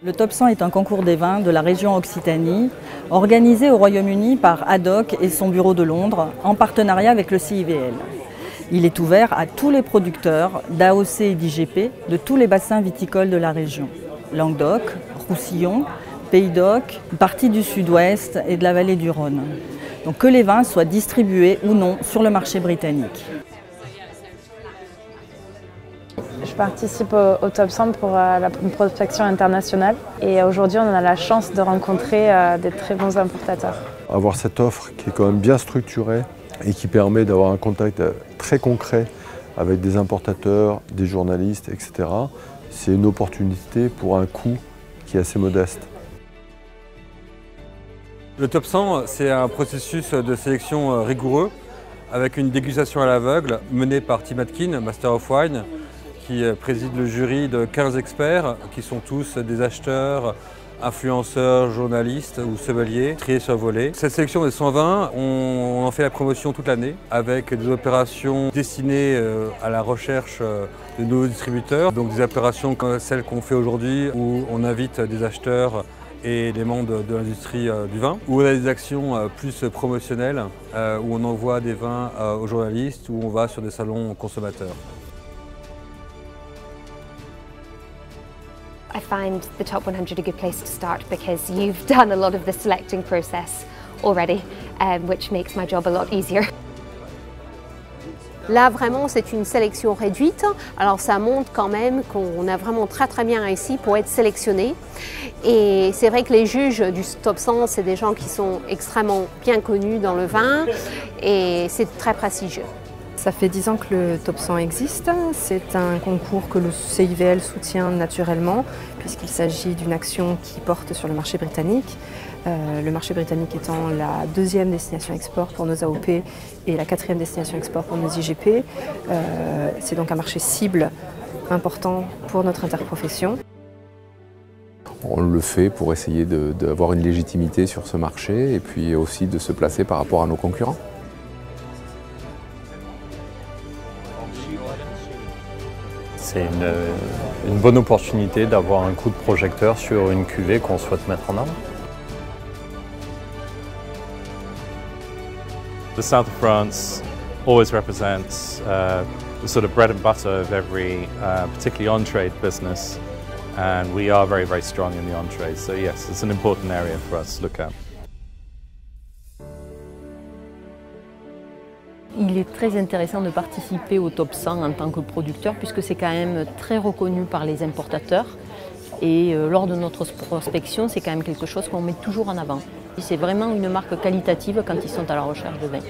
Le Top 100 est un concours des vins de la région Occitanie, organisé au Royaume-Uni par Haddock et son bureau de Londres, en partenariat avec le CIVL. Il est ouvert à tous les producteurs d'AOC et d'IGP de tous les bassins viticoles de la région. Languedoc, Roussillon, Pays d'Oc, une partie du Sud-Ouest et de la vallée du Rhône. Donc que les vins soient distribués ou non sur le marché britannique. Je participe au Top 100 pour la prospection internationale et aujourd'hui on a la chance de rencontrer des très bons importateurs. Avoir cette offre qui est quand même bien structurée et qui permet d'avoir un contact très concret avec des importateurs, des journalistes, etc., c'est une opportunité pour un coût qui est assez modeste. Le Top 100, c'est un processus de sélection rigoureux avec une dégustation à l'aveugle menée par Tim Atkin, Master of Wine, qui préside le jury de 15 experts qui sont tous des acheteurs, influenceurs, journalistes ou sommeliers, triés sur volet. Cette sélection des 120, on en fait la promotion toute l'année avec des opérations destinées à la recherche de nouveaux distributeurs. Donc des opérations comme celles qu'on fait aujourd'hui où on invite des acheteurs et des membres de l'industrie du vin, où on a des actions plus promotionnelles, où on envoie des vins aux journalistes, où on va sur des salons consommateurs. I find the Top 100 a good place to start because you've done a lot of the selecting process already, which makes my job a lot easier. Là, vraiment, c'est une sélection réduite. Alors, ça montre quand même qu'on a vraiment très bien réussi pour être sélectionné. Et c'est vrai que les juges du Top 100, c'est des gens qui sont extrêmement bien connus dans le vin et c'est très prestigieux. Ça fait 10 ans que le Top 100 existe. C'est un concours que le CIVL soutient naturellement puisqu'il s'agit d'une action qui porte sur le marché britannique. Le marché britannique étant la deuxième destination export pour nos AOP et la quatrième destination export pour nos IGP. C'est donc un marché cible important pour notre interprofession. On le fait pour essayer d'avoir une légitimité sur ce marché et puis aussi de se placer par rapport à nos concurrents. C'est une bonne opportunité d'avoir un coup de projecteur sur une cuvée qu'on souhaite mettre en avant. The south of France always represents the sort of bread and butter of every particularly on-trade business, and we are very strong in the on-trade, so yes, it's an important area for us to look at. Il est très intéressant de participer au Top 100 en tant que producteur puisque c'est quand même très reconnu par les importateurs et lors de notre prospection, c'est quand même quelque chose qu'on met toujours en avant. C'est vraiment une marque qualitative quand ils sont à la recherche de vin.